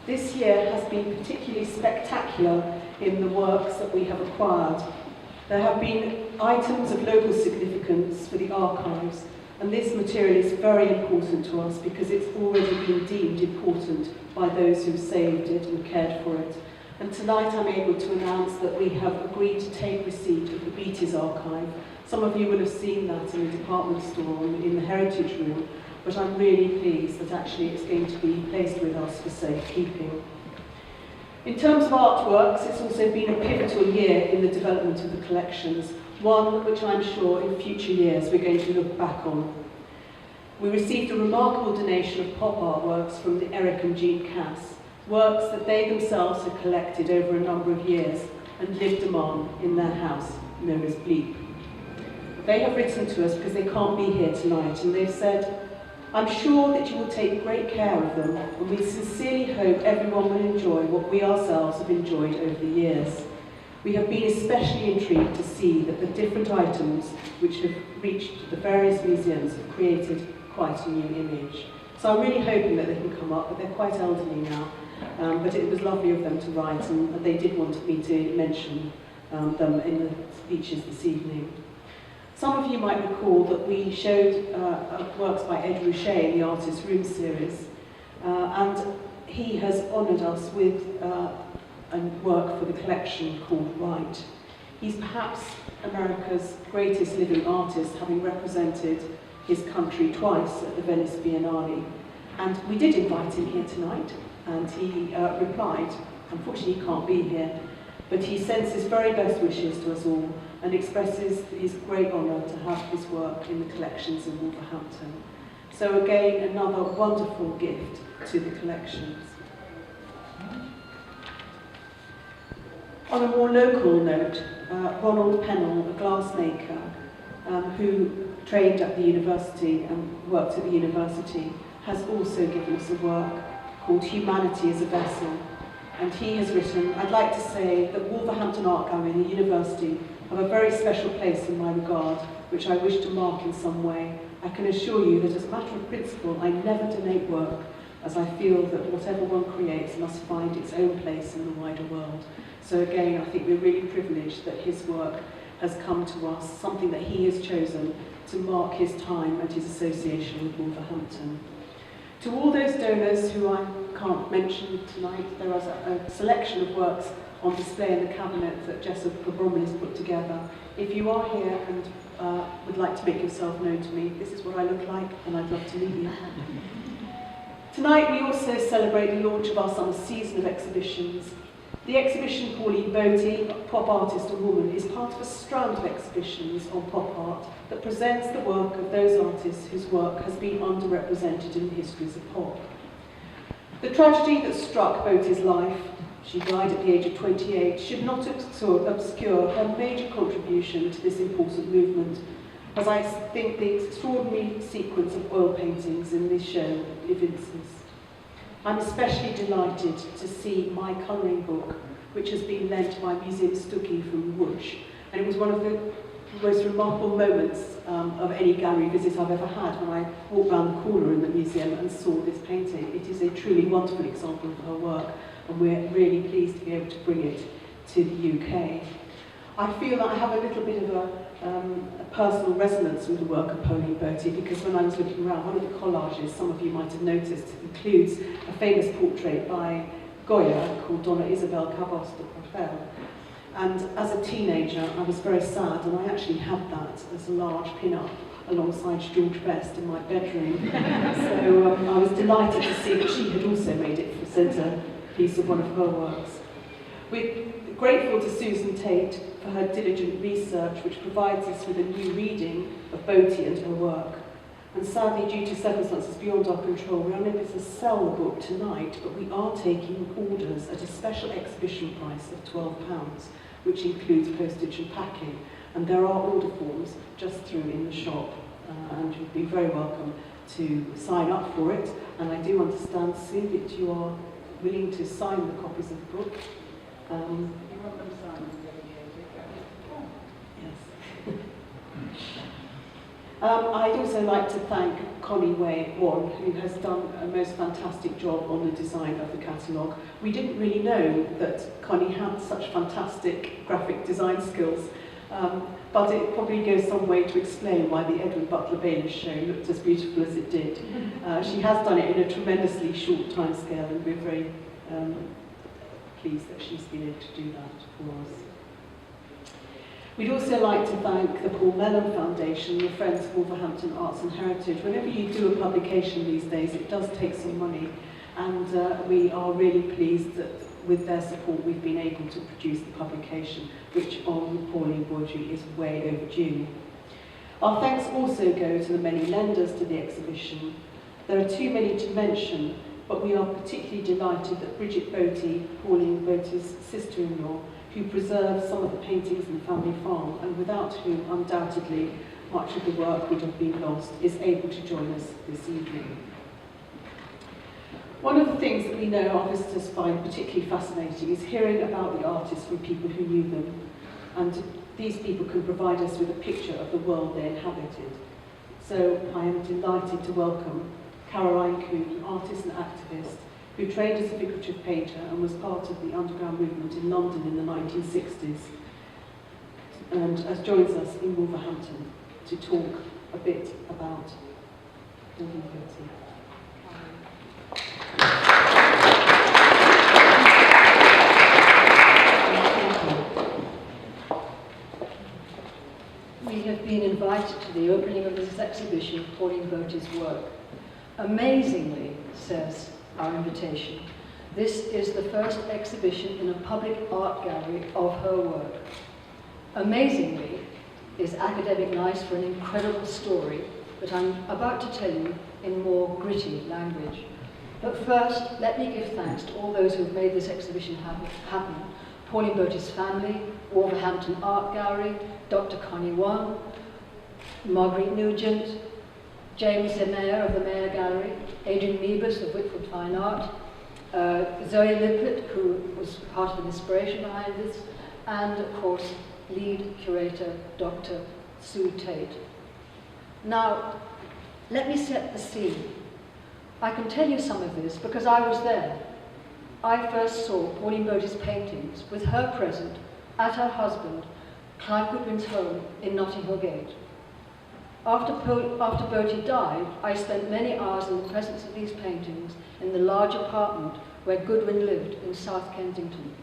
This year has been particularly spectacular in the works that we have acquired. There have been items of local significance for the archives, and this material is very important to us because it's already been deemed important by those who saved it and cared for it. And tonight I'm able to announce that we have agreed to take receipt of the Beatties archive. Some of you will have seen that in the department store in the Heritage Room, but I'm really pleased that actually it's going to be placed with us for safekeeping. In terms of artworks, it's also been a pivotal year in the development of the collections, one which I'm sure in future years we're going to look back on. We received a remarkable donation of pop artworks from the Eric and Jean Cass, works that they themselves had collected over a number of years and lived among in their house, known as Bleep. They have written to us because they can't be here tonight, and they've said, "I'm sure that you will take great care of them, and we sincerely hope everyone will enjoy what we ourselves have enjoyed over the years. We have been especially intrigued to see that the different items which have reached the various museums have created quite a new image." So I'm really hoping that they can come up, but they're quite elderly now. But it was lovely of them to write, and they did want me to mention them in the speeches this evening. Some of you might recall that we showed works by Ed Rouchet in the Artist's Room series, and he has honoured us with a work for the collection called Right. He's perhaps America's greatest living artist, having represented his country twice at the Venice Biennale. And we did invite him here tonight, and he replied. Unfortunately, he can't be here, but he sends his very best wishes to us all and expresses his great honour to have his work in the collections in Wolverhampton. So again, another wonderful gift to the collections. On a more local note, Ronald Pennell, a glassmaker who trained at the university and worked at the university, has also given us a work called Humanity as a Vessel. And he has written, "I'd like to say that Wolverhampton Art Gallery and the university have a very special place in my regard, which I wish to mark in some way. I can assure you that as a matter of principle, I never donate work, as I feel that whatever one creates must find its own place in the wider world." So again, I think we're really privileged that his work has come to us, something that he has chosen to mark his time and his association with Wolverhampton. To all those donors who I can't mention tonight, there is a selection of works on display in the cabinet that Jessica Bromley has put together. If you are here and would like to make yourself known to me, this is what I look like, and I'd love to meet you. Tonight we also celebrate the launch of our summer season of exhibitions. The exhibition Pauline Botie, Pop Artist and Woman, is part of a strand of exhibitions on pop art that presents the work of those artists whose work has been underrepresented in the histories of pop. The tragedy that struck Botie's life, she died at the age of 28, should not obscure her major contribution to this important movement, as I think the extraordinary sequence of oil paintings in this show evinces. I'm especially delighted to see my colouring book, which has been lent by Museum Stuckey from Woosh, and it was one of the most remarkable moments of any gallery visit I've ever had when I walked round the corner in the museum and saw this painting. It is a truly wonderful example of her work, and we're really pleased to be able to bring it to the UK. I feel that I have a little bit of a personal resonance with the work of Pauline Botie, because when I was looking around, one of the collages, some of you might have noticed, includes a famous portrait by Goya called Donna Isabel Cabos de Porfel. And as a teenager, I was very sad, and I actually had that as a large pin-up alongside George Best in my bedroom. So I was delighted to see that she had also made it the centrepiece of one of her works. We're grateful to Susan Tate for her diligent research, which provides us with a new reading of Botie and her work. And sadly, due to circumstances beyond our control, we're unable to sell the book tonight, but we are taking orders at a special exhibition price of £12, which includes postage and packing. And there are order forms just through in the shop, and you'd be very welcome to sign up for it. And I do understand, Sue, that you are willing to sign the copies of the book. You want them signed and dedicated? Yes. I'd also like to thank Connie Won, who has done a most fantastic job on the design of the catalogue. We didn't really know that Connie had such fantastic graphic design skills, but it probably goes some way to explain why the Edward Butler Bayless show looked as beautiful as it did. She has done it in a tremendously short time scale, and we're very pleased that she's been able to do that for us. We'd also like to thank the Paul Mellon Foundation and the Friends of Wolverhampton Arts and Heritage. Whenever you do a publication these days, it does take some money, and we are really pleased that with their support we've been able to produce the publication, which on Pauline Baudry is way overdue. Our thanks also go to the many lenders to the exhibition. There are too many to mention, but we are particularly delighted that Bridget Boaty, Pauline Baudry's sister-in-law, who preserves some of the paintings in the family farm, and without whom undoubtedly much of the work would have been lost, is able to join us this evening. One of the things that we know our visitors find particularly fascinating is hearing about the artists from people who knew them, and these people can provide us with a picture of the world they inhabited. So I am delighted to welcome Caroline Kuhn, artist and activist, who trained as a figurative painter and was part of the underground movement in London in the 1960s, and joins us in Wolverhampton to talk a bit about Pauline Baudry. We have been invited to the opening of this exhibition, Pauline Baudry's work. Amazingly, says our invitation, this is the first exhibition in a public art gallery of her work. Amazingly is academic nice for an incredible story that I'm about to tell you in more gritty language. But first, let me give thanks to all those who have made this exhibition happen. Pauline Baudry's family, Wolverhampton Art Gallery, Dr. Connie Won, Marguerite Nugent, James the Mayor of the Mayor Gallery, Adrian Mebus of Whitford Fine Art, Zoe Lippert, who was part of the inspiration behind this, and of course, lead curator, Dr. Sue Tate. Now, let me set the scene. I can tell you some of this because I was there. I first saw Pauline Baudry's paintings with her present at her husband, Clive Goodwin's home in Notting Hill Gate. After Baudry died, I spent many hours in the presence of these paintings in the large apartment where Goodwin lived in South Kensington.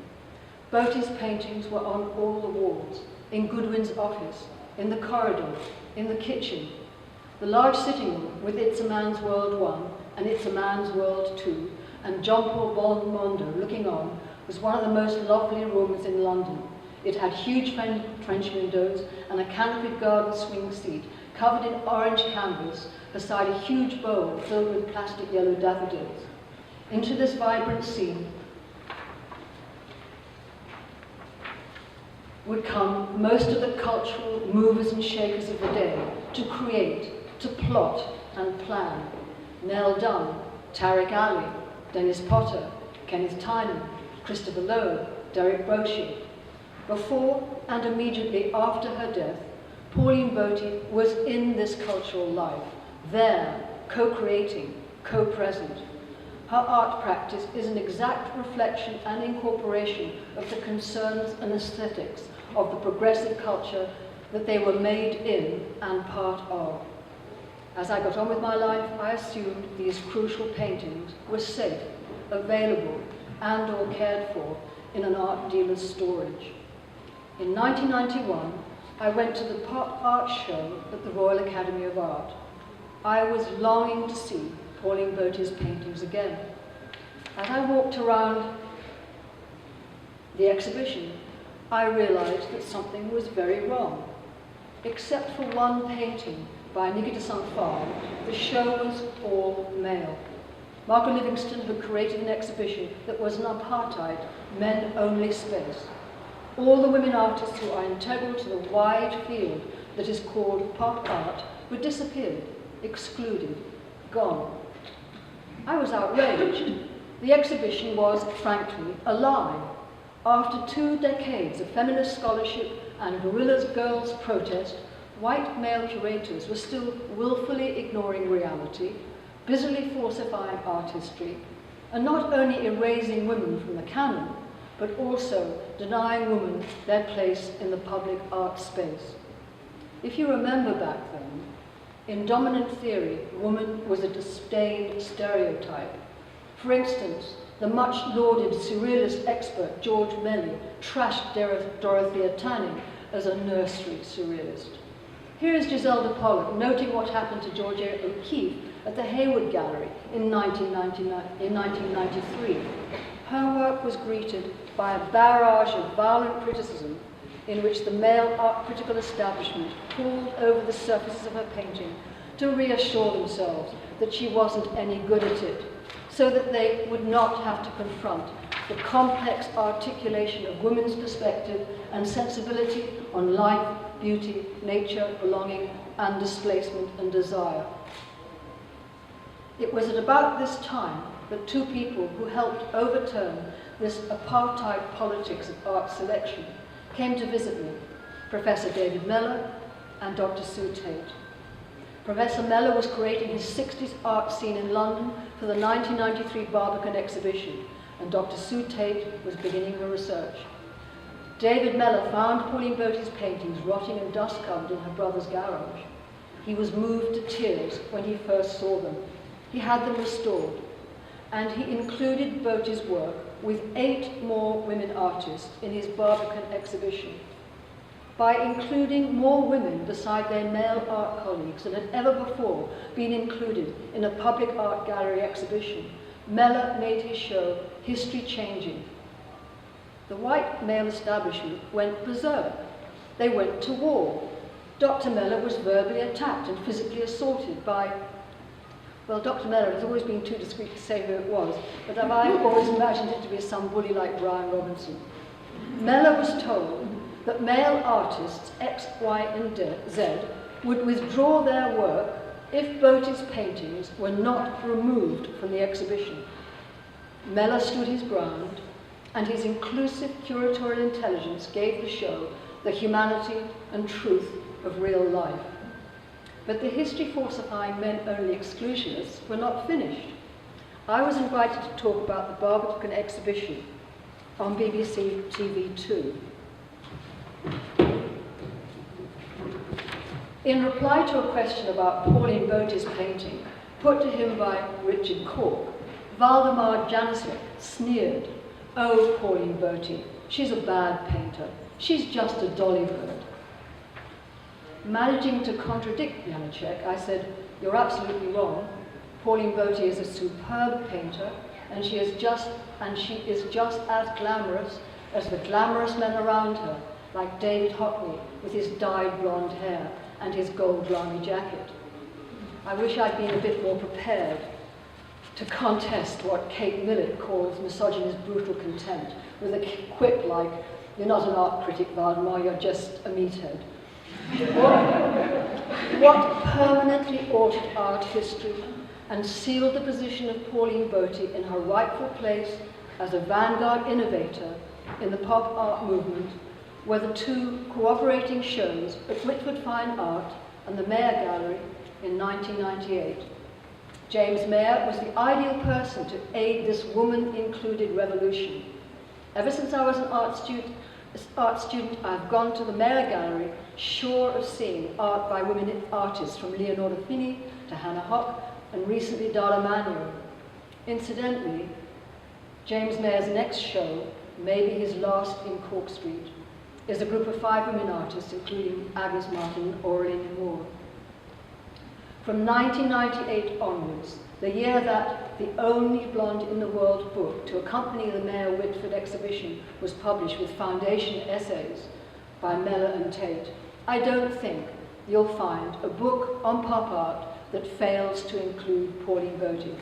Baudry's paintings were on all the walls, in Goodwin's office, in the corridor, in the kitchen. The large sitting room with It's a Man's World 1 and It's a Man's World 2 and John Paul Belmondo looking on was one of the most lovely rooms in London. It had huge French windows and a canopied garden swing seat covered in orange canvas beside a huge bowl filled with plastic yellow daffodils. Into this vibrant scene would come most of the cultural movers and shakers of the day to create, to plot and plan. Nell Dunn, Tariq Ali, Dennis Potter, Kenneth Tynan, Christopher Lowe, Derek Brochie. Before and immediately after her death, Pauline Baudry was in this cultural life, there, co-creating, co-present. Her art practice is an exact reflection and incorporation of the concerns and aesthetics of the progressive culture that they were made in and part of. As I got on with my life, I assumed these crucial paintings were safe, available, and or cared for in an art dealer's storage. In 1991, I went to the pop art show at the Royal Academy of Art. I was longing to see Pauline Baudry's paintings again. As I walked around the exhibition, I realized that something was very wrong. Except for one painting by Niki de Saint-Phal, the show was all male. Margaret Livingston had created an exhibition that was an apartheid, men-only space. All the women artists who are integral to the wide field that is called pop art were disappeared, excluded, gone. I was outraged. The exhibition was, frankly, a lie. After 2 decades of feminist scholarship and guerrillas girls' protest, white male curators were still willfully ignoring reality, busily falsifying art history, and not only erasing women from the canon, but also denying women their place in the public art space. If you remember back then, in dominant theory, woman was a disdained stereotype. For instance, the much lauded surrealist expert George Melly trashed Dorothea Tanning as a nursery surrealist. Here is Giselda Pollock noting what happened to Georgia O'Keeffe at the Hayward Gallery in 1993. Her work was greeted by a barrage of violent criticism in which the male art critical establishment pored over the surfaces of her painting to reassure themselves that she wasn't any good at it, so that they would not have to confront the complex articulation of women's perspective and sensibility on life, beauty, nature, belonging, and displacement and desire. It was at about this time that two people who helped overturn this apartheid politics of art selection came to visit me, Professor David Mellor and Dr. Sue Tate. Professor Mellor was creating his 60s art scene in London for the 1993 Barbican exhibition, and Dr. Sue Tate was beginning her research. David Mellor found Pauline Bote's paintings rotting and dust-covered in her brother's garage. He was moved to tears when he first saw them. He had them restored, and he included Bote's work with 8 more women artists in his Barbican exhibition. By including more women beside their male art colleagues than had ever before been included in a public art gallery exhibition, Mellor made his show history-changing. The white male establishment went berserk. They went to war. Dr. Mellor was verbally attacked and physically assaulted by, well, Dr. Mellor has always been too discreet to say who it was, but I've always imagined it to be some bully like Brian Robinson. Mellor was told that male artists X, Y, and Z would withdraw their work if Bote's paintings were not removed from the exhibition. Mellor stood his ground, and his inclusive curatorial intelligence gave the show the humanity and truth of real life. But the history-falsifying men-only exclusionists were not finished. I was invited to talk about the Barbican exhibition on BBC TV2. In reply to a question about Pauline Bote's painting, put to him by Richard Cork, Valdemar Janicek sneered, "Oh, Pauline Bote, she's a bad painter. She's just a dolly bird." Managing to contradict Janicek, I said, "You're absolutely wrong. Pauline Bote is a superb painter, and she is just as glamorous as the glamorous men around her, like David Hockney with his dyed blonde hair and his gold army jacket." I wish I'd been a bit more prepared to contest what Kate Millett calls misogynist brutal contempt, with a quip like, "You're not an art critic, Valdemar, you're just a meathead." What permanently altered art history and sealed the position of Pauline Bote in her rightful place as a vanguard innovator in the pop art movement were the 2 cooperating shows at Whitford Fine Art and the Mayer Gallery in 1998. James Mayer was the ideal person to aid this woman-included revolution. Ever since I was an art student, I've gone to the Mayer Gallery sure of seeing art by women artists, from Leonora Fini to Hannah Hock, and recently Dara Manio. Incidentally, James Mayer's next show, maybe his last in Cork Street, is a group of 5 women artists, including Agnes Martin and Aureline Moore. From 1998 onwards, the year that The Only Blonde in the World book to accompany the Mayer Whitford exhibition was published with foundation essays by Mellor and Tate, I don't think you'll find a book on pop art that fails to include Pauline Bote.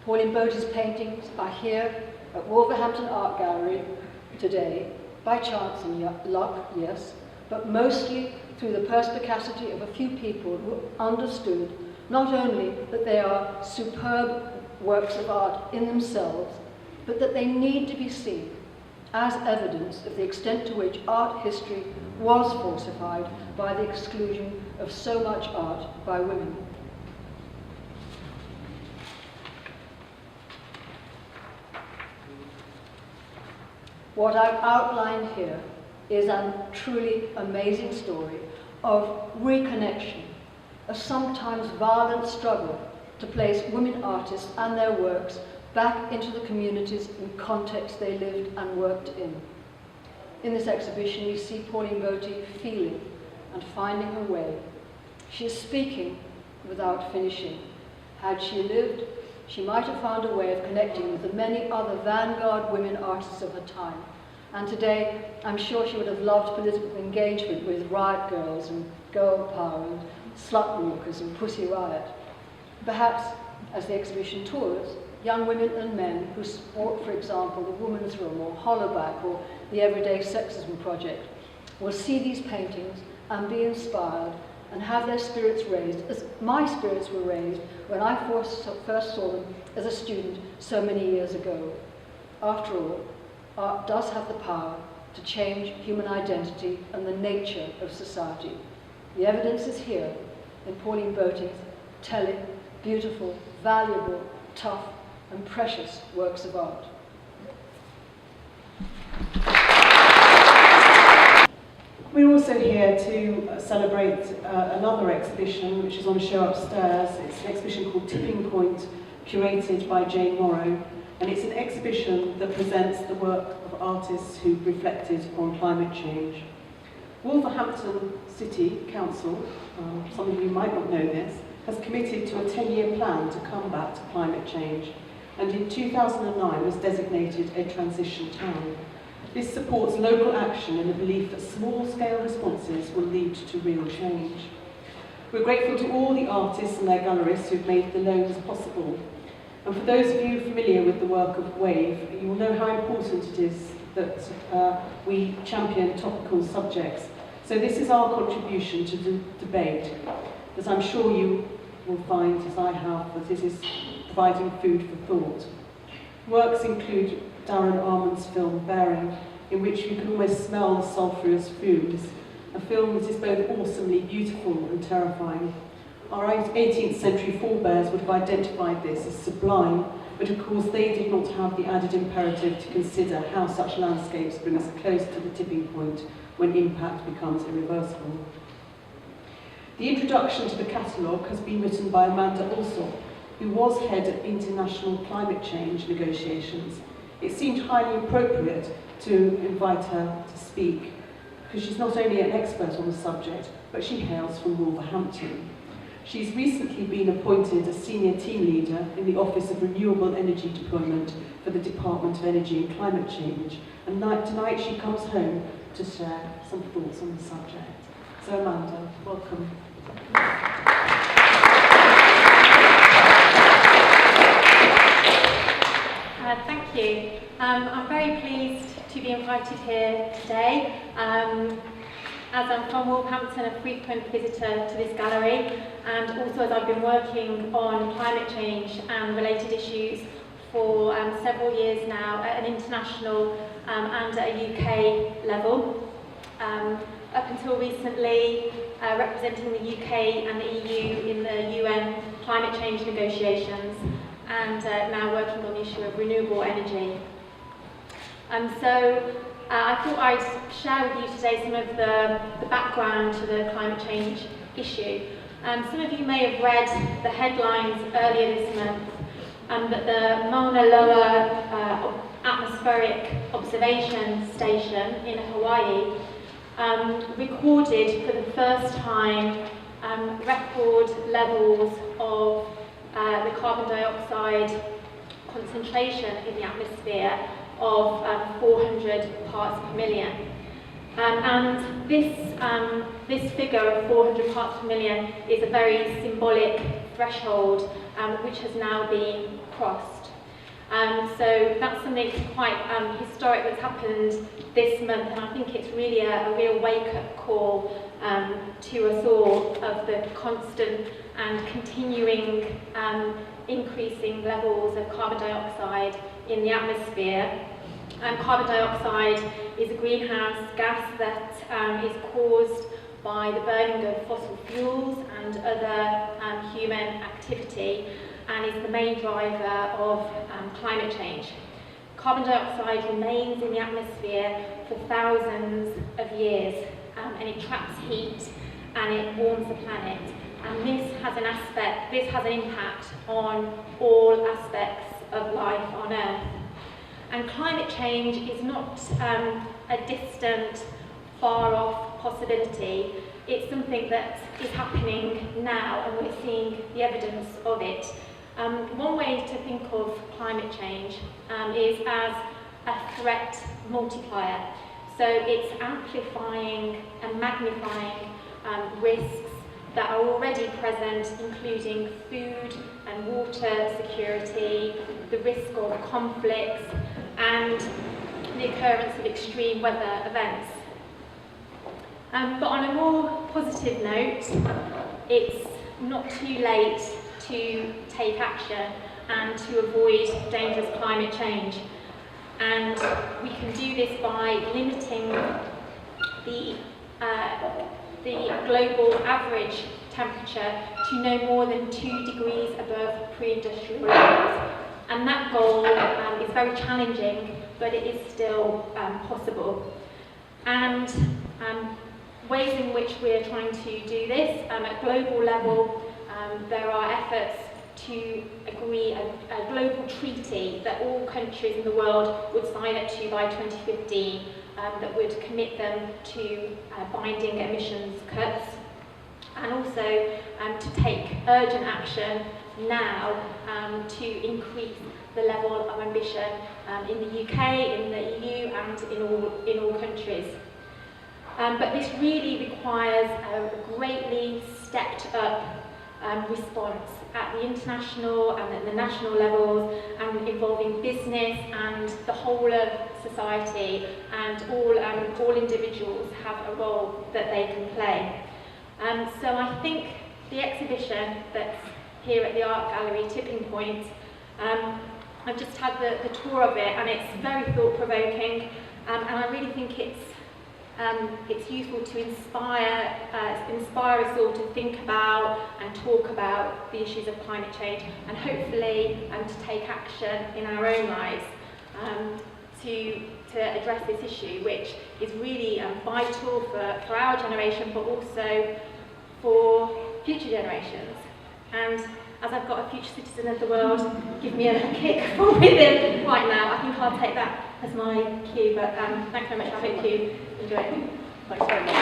Pauline Bote's paintings are here at Wolverhampton Art Gallery today, by chance and luck, yes, but mostly through the perspicacity of a few people who understood not only that they are superb works of art in themselves, but that they need to be seen as evidence of the extent to which art history was falsified by the exclusion of so much art by women. What I've outlined here is a truly amazing story of reconnection, a sometimes violent struggle to place women artists and their works back into the communities and contexts they lived and worked in. In this exhibition, we see Pauline Boty feeling and finding her way. She is speaking without finishing. Had she lived, she might have found a way of connecting with the many other vanguard women artists of her time. And today, I'm sure she would have loved political engagement with riot girls and girl power and slut walkers and Pussy Riot. Perhaps, as the exhibition tours, young women and men who support, for example, the Woman's Room or Hollowback or the Everyday Sexism Project will see these paintings and be inspired and have their spirits raised, as my spirits were raised when I first saw them as a student so many years ago. After all, art does have the power to change human identity and the nature of society. The evidence is here in Pauline Boty's telling, beautiful, valuable, tough, and precious works of art. We're also here to celebrate another exhibition which is on show upstairs. It's an exhibition called Tipping Point, curated by Jane Morrow, and it's an exhibition that presents the work of artists who've reflected on climate change. Wolverhampton City Council, some of you might not know this, has committed to a 10-year plan to combat climate change, and in 2009 was designated a transition town. This supports local action in the belief that small-scale responses will lead to real change. We're grateful to all the artists and their gallerists who've made the loans possible. And for those of you familiar with the work of WAVE, you will know how important it is that we champion topical subjects. So this is our contribution to the debate, that I'm sure you will find, as I have, that it is providing food for thought. Works include Darren Armand's film Bearing, in which you can almost smell the sulphurous fumes, a film that is both awesomely beautiful and terrifying. Our 18th century forebears would have identified this as sublime, but of course they did not have the added imperative to consider how such landscapes bring us close to the tipping point when impact becomes irreversible. The introduction to the catalogue has been written by Amanda Alsop, who was head of international climate change negotiations. It seemed highly appropriate to invite her to speak, because she's not only an expert on the subject, but she hails from Wolverhampton. She's recently been appointed as senior team leader in the Office of Renewable Energy Deployment for the Department of Energy and Climate Change, and tonight she comes home to share some thoughts on the subject. So Amanda, welcome. Thank you. I'm very pleased to be invited here today. As I'm from Wolverhampton, a frequent visitor to this gallery, and also as I've been working on climate change and related issues for several years now at an international and at a UK level. Up until recently, representing the UK and the EU in the UN climate change negotiations, and now working on the issue of renewable energy. I thought I'd share with you today some of the background to the climate change issue. Some of you may have read the headlines earlier this month that the Mauna Loa atmospheric observation station in Hawaii recorded for the first time record levels of the carbon dioxide concentration in the atmosphere of 400 parts per million. And this figure of 400 parts per million is a very symbolic threshold which has now been crossed. So that's something quite historic that's happened this month, and I think it's really a real wake-up call to us all of the constant and continuing increasing levels of carbon dioxide in the atmosphere. Carbon dioxide is a greenhouse gas that is caused by the burning of fossil fuels and other human activity, and is the main driver of climate change. Carbon dioxide remains in the atmosphere for thousands of years, and it traps heat and it warms the planet. And this has an impact on all aspects of life on Earth. And climate change is not a distant, far-off possibility. It's something that is happening now, and we're seeing the evidence of it. One way to think of climate change is as a threat multiplier. So it's amplifying and magnifying risks that are already present, including food and water security, the risk of conflicts, and the occurrence of extreme weather events. But on a more positive note, it's not too late to take action and to avoid dangerous climate change. And we can do this by limiting the global average temperature to no more than 2 degrees above pre-industrial levels. And that goal is very challenging, but it is still possible. And ways in which we're trying to do this, at global level, there are efforts to agree a global treaty that all countries in the world would sign up to by 2015, that would commit them to binding emissions cuts, and also to take urgent action now to increase the level of ambition in the UK, in the EU, and in all countries. But this really requires a greatly stepped up response at the international and at the national levels, and involving business and the whole of society, and all individuals have a role that they can play. So I think the exhibition that's here at the Art Gallery, Tipping Point, I've just had the tour of it, and it's very thought-provoking, and I really think it's useful to inspire us all to think about and talk about the issues of climate change, and hopefully to take action in our own lives to address this issue, which is really vital for our generation, but also for future generations. And as I've got a future citizen of the world, give me a kick from within right now. I think I'll take that as my cue, but thanks very much. I hope you enjoy it. Thanks very much.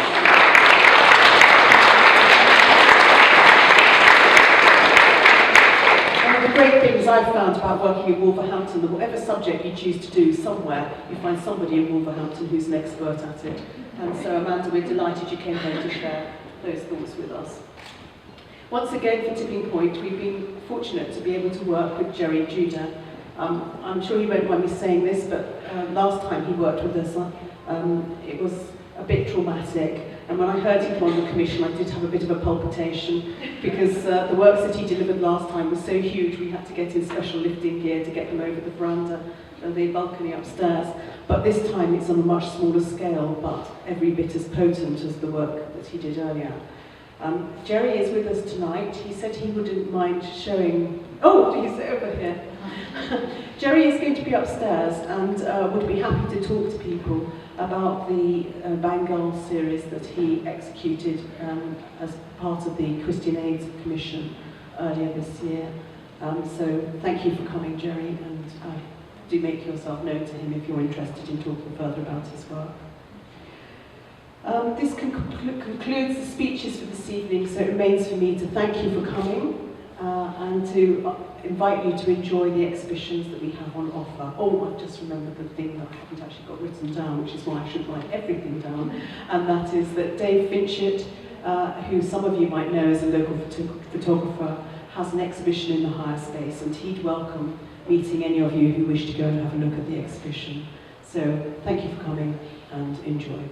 One of the great things I've found about working in Wolverhampton, that whatever subject you choose to do, somewhere you find somebody in Wolverhampton who's an expert at it. And so Amanda, we're delighted you came home to share those thoughts with us. Once again for Tipping Point, we've been fortunate to be able to work with Jerry Judah. I'm sure you won't mind me saying this, but last time he worked with us, it was a bit traumatic. And when I heard he'd won the commission, I did have a bit of a palpitation, because the works that he delivered last time were so huge, we had to get in special lifting gear to get them over the veranda and the balcony upstairs. But this time it's on a much smaller scale, but every bit as potent as the work that he did earlier. Jerry is with us tonight. He said he wouldn't mind showing... Oh, he's over here. Jerry is going to be upstairs and would be happy to talk to people about the Bengal series that he executed as part of the Christian Aid Commission earlier this year. So thank you for coming, Jerry, and do make yourself known to him if you're interested in talking further about his work. This concludes the speeches for this evening, so it remains for me to thank you for coming and to invite you to enjoy the exhibitions that we have on offer. Oh, I've just remembered the thing that I haven't actually got written down, which is why I should write everything down, and that is that Dave Finchett, who some of you might know as a local photographer, has an exhibition in the higher space, and he'd welcome meeting any of you who wish to go and have a look at the exhibition. So thank you for coming and enjoy.